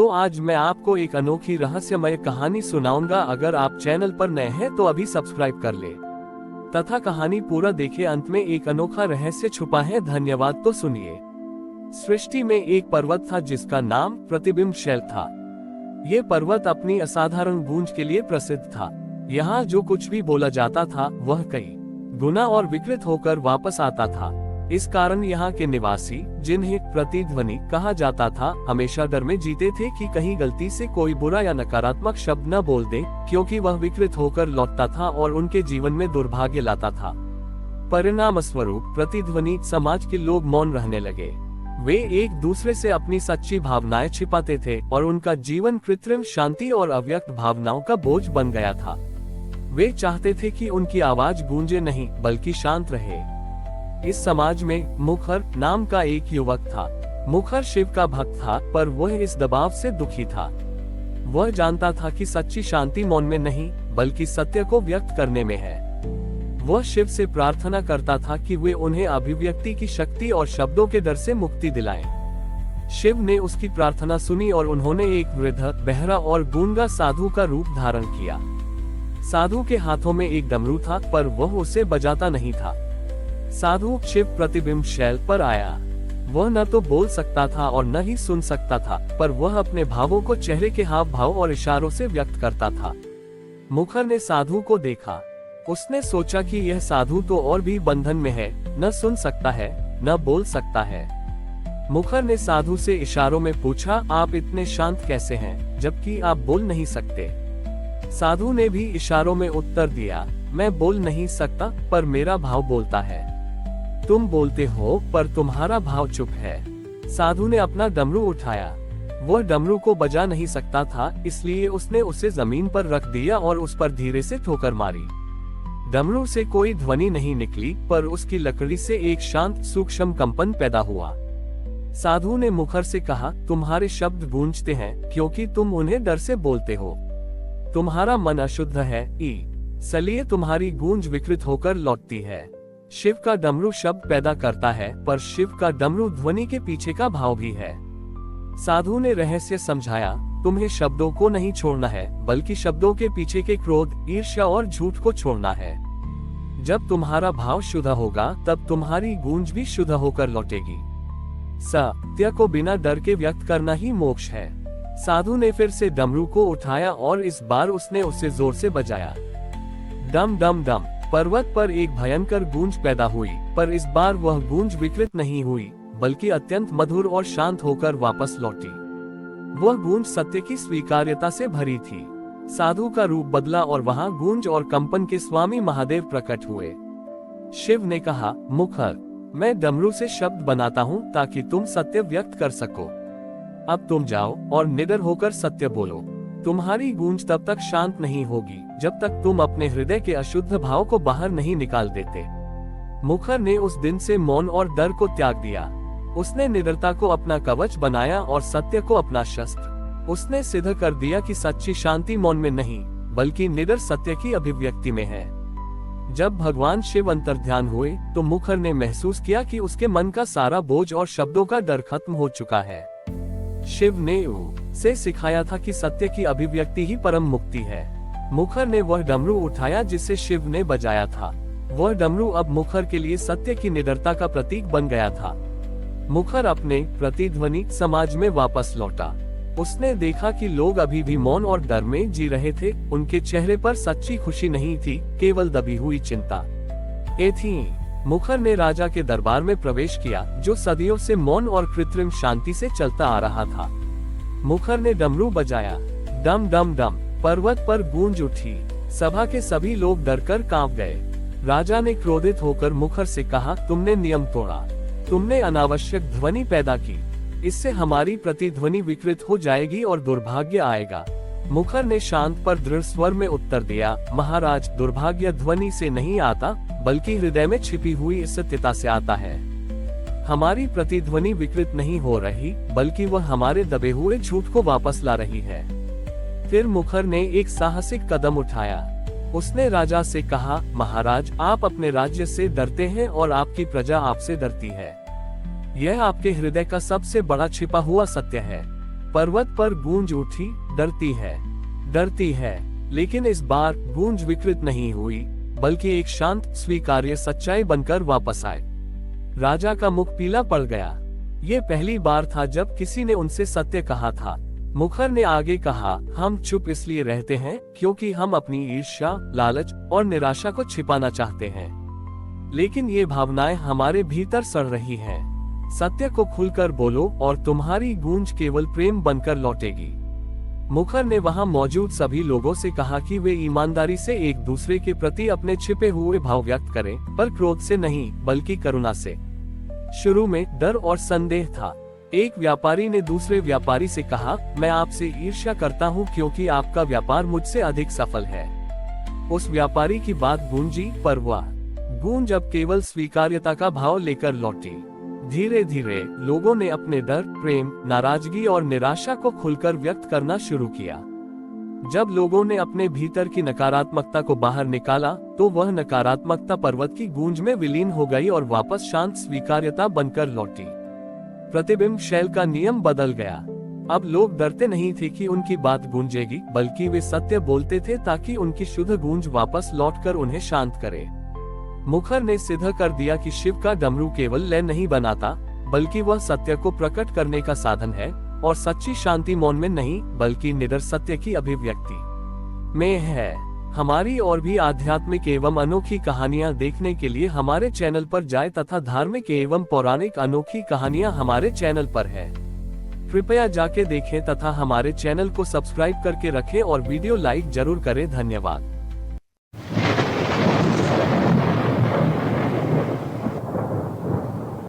तो आज मैं आपको एक अनोखी रहस्यमय कहानी सुनाऊंगा। अगर आप चैनल पर नए हैं तो अभी सब्सक्राइब कर ले तथा कहानी पूरा देखे। अंत में एक अनोखा रहस्य छुपा है। धन्यवाद। तो सुनिए। सृष्टि में एक पर्वत था जिसका नाम प्रतिबिंब शैल था। ये पर्वत अपनी असाधारण गूंज के लिए प्रसिद्ध था। यहाँ जो कुछ भी बोला जाता था वह कई गुना और विकृत होकर वापस आता था। इस कारण यहाँ के निवासी, जिन्हें प्रतिध्वनि कहा जाता था, हमेशा डर में जीते थे कि कहीं गलती से कोई बुरा या नकारात्मक शब्द न बोल दे, क्योंकि वह विकृत होकर लौटता था और उनके जीवन में दुर्भाग्य लाता था। परिणाम स्वरूप प्रतिध्वनि समाज के लोग मौन रहने लगे। वे एक दूसरे से अपनी सच्ची भावनाएं छिपाते थे और उनका जीवन कृत्रिम शांति और अव्यक्त भावनाओं का बोझ बन गया था। वे चाहते थे कि उनकी आवाज गूंजे नहीं बल्कि शांत रहे। इस समाज में मुखर नाम का एक युवक था। मुखर शिव का भक्त था, पर वह इस दबाव से दुखी था। वह जानता था कि सच्ची शांति मौन में नहीं बल्कि सत्य को व्यक्त करने में है। वह शिव से प्रार्थना करता था कि वे उन्हें अभिव्यक्ति की शक्ति और शब्दों के डर से मुक्ति दिलाएं। शिव ने उसकी प्रार्थना सुनी और उन्होंने एक वृद्ध, बहरा और गूंगा साधु का रूप धारण किया। साधु के हाथों में एक डमरू था, पर वह उसे बजाता नहीं था। साधु शिव प्रतिबिंब शैल पर आया। वह न तो बोल सकता था और न ही सुन सकता था, पर वह अपने भावों को चेहरे के हाव भाव और इशारों से व्यक्त करता था। मुखर ने साधु को देखा। उसने सोचा कि यह साधु तो और भी बंधन में है, न सुन सकता है न बोल सकता है। मुखर ने साधु से इशारों में पूछा, आप इतने शांत कैसे हैं, जबकि आप बोल नहीं सकते? साधु ने भी इशारों में उत्तर दिया, मैं बोल नहीं सकता, पर मेरा भाव बोलता है। तुम बोलते हो, पर तुम्हारा भाव चुप है। साधु ने अपना डमरू उठाया। वह डमरू को बजा नहीं सकता था, इसलिए उसने उसे जमीन पर रख दिया और उस पर धीरे से ठोकर मारी। डमरू से कोई ध्वनि नहीं निकली, पर उसकी लकड़ी से एक शांत सूक्ष्म कंपन पैदा हुआ। साधु ने मुखर से कहा, तुम्हारे शब्द गूंजते हैं क्योंकि तुम उन्हें डर से बोलते हो। तुम्हारा मन अशुद्ध है, इसलिए तुम्हारी गूंज विकृत होकर लौटती है। शिव का डमरू शब्द पैदा करता है, पर शिव का डमरू ध्वनि के पीछे का भाव भी है। साधु ने रहस्य समझाया, तुम्हें शब्दों को नहीं छोड़ना है, बल्कि शब्दों के पीछे के क्रोध, ईर्ष्या और झूठ को छोड़ना है। जब तुम्हारा भाव शुद्ध होगा, तब तुम्हारी गूंज भी शुद्ध होकर लौटेगी। सत्य को बिना डर के व्यक्त करना ही मोक्ष है। साधु ने फिर से डमरू को उठाया और इस बार उसने उसे जोर से बजाया। डम डम डम। पर्वत पर एक भयंकर गूंज पैदा हुई, पर इस बार वह गूंज विकृत नहीं हुई, बल्कि अत्यंत मधुर और शांत होकर वापस लौटी। वह गूंज सत्य की स्वीकार्यता से भरी थी। साधु का रूप बदला और वहां गूंज और कंपन के स्वामी महादेव प्रकट हुए। शिव ने कहा, मुखर, मैं डमरू से शब्द बनाता हूँ ताकि तुम सत्य व्यक्त कर सको। अब तुम जाओ और निडर होकर सत्य बोलो। तुम्हारी गूंज तब तक शांत नहीं होगी जब तक तुम अपने हृदय के अशुद्ध भाव को बाहर नहीं निकाल देते। मुखर ने उस दिन से मौन और डर को त्याग दिया। उसने निडरता को अपना कवच बनाया और सत्य को अपना शस्त्र। उसने सिद्ध कर दिया कि सच्ची शांति मौन में नहीं बल्कि निडर सत्य की अभिव्यक्ति में है। जब भगवान शिव अंतर्ध्यान हुए तो मुखर ने महसूस किया कि उसके मन का सारा बोझ और शब्दों का डर खत्म हो चुका है। शिव ने उसे सिखाया था कि सत्य की अभिव्यक्ति ही परम मुक्ति है। मुखर ने वह डमरू उठाया जिसे शिव ने बजाया था। वह डमरू अब मुखर के लिए सत्य की निडरता का प्रतीक बन गया था। मुखर अपने प्रतिध्वनि समाज में वापस लौटा। उसने देखा कि लोग अभी भी मौन और डर में जी रहे थे। उनके चेहरे पर सच्ची खुशी नहीं थी, केवल दबी हुई चिंता थी। मुखर ने राजा के दरबार में प्रवेश किया, जो सदियों से मौन और कृत्रिम शांति से चलता आ रहा था। मुखर ने डमरू बजाया। डम डम डम। पर्वत पर गूंज उठी। सभा के सभी लोग डरकर कांप गए। राजा ने क्रोधित होकर मुखर से कहा, तुमने नियम तोड़ा। तुमने अनावश्यक ध्वनि पैदा की। इससे हमारी प्रतिध्वनि विकृत हो जाएगी और दुर्भाग्य आएगा। मुखर ने शांत पर दृढ़ स्वर में उत्तर दिया, महाराज, दुर्भाग्य ध्वनि से नहीं आता बल्कि हृदय में छिपी हुई सत्यता से आता है। हमारी प्रतिध्वनि विकृत नहीं हो रही बल्कि वह हमारे दबे हुए झूठ को वापस ला रही है। फिर मुखर ने एक साहसिक कदम उठाया। उसने राजा से कहा, महाराज, आप अपने राज्य से डरते हैं और आपकी प्रजा आपसे डरती है। यह आपके हृदय का सबसे बड़ा छिपा हुआ सत्य है। पर्वत पर गूंज उठी, डरती है। लेकिन इस बार गूंज विकृत नहीं हुई, बल्कि एक शांत स्वीकार्य सच्चाई बनकर वापस आए। राजा का मुख पीला पड़ गया। ये पहली बार था जब किसी ने उनसे सत्य कहा था। मुखर ने आगे कहा, हम चुप इसलिए रहते हैं क्योंकि हम अपनी ईर्ष्या, लालच और निराशा को छिपाना चाहते हैं। लेकिन ये भावनाएं हमारे भीतर सड़ रही हैं। सत्य को खुलकर बोलो और तुम्हारी गूंज केवल प्रेम बनकर लौटेगी। मुखर ने वहां मौजूद सभी लोगों से कहा कि वे ईमानदारी से एक दूसरे के प्रति अपने छिपे हुए भाव व्यक्त करें, पर क्रोध से नहीं, बल्कि करुणा से। शुरू में डर और संदेह था। एक व्यापारी ने दूसरे व्यापारी से कहा, मैं आपसे ईर्ष्या करता हूँ क्योंकि आपका व्यापार मुझसे अधिक सफल है। उस व्यापारी की बात गूंजी, पर वह गूंज अब केवल स्वीकार्यता का भाव लेकर लौटी। धीरे धीरे लोगों ने अपने डर, प्रेम, नाराजगी और निराशा को खुलकर व्यक्त करना शुरू किया। जब लोगों ने अपने भीतर की नकारात्मकता को बाहर निकाला, तो वह नकारात्मकता पर्वत की गूंज में विलीन हो गई और वापस शांत स्वीकार्यता बनकर लौटी। प्रतिबिंब शैल का नियम बदल गया। अब लोग डरते नहीं थे कि उनकी बात गूंजेगी, बल्कि वे सत्य बोलते थे ताकि उनकी शुद्ध गूंज वापस लौटकर उन्हें शांत करे। मुखर ने सिद्ध कर दिया कि शिव का डमरू केवल लय नहीं बनाता, बल्कि वह सत्य को प्रकट करने का साधन है, और सच्ची शांति मौन में नहीं, बल्कि निडर सत्य की अभिव्यक्ति में है। हमारी और भी आध्यात्मिक एवं अनोखी कहानियां देखने के लिए हमारे चैनल पर जाएं तथा धार्मिक एवं पौराणिक अनोखी कहानियां हमारे चैनल पर है। कृपया जाके देखें तथा हमारे चैनल को सब्सक्राइब करके रखें और वीडियो लाइक जरूर करें। धन्यवाद।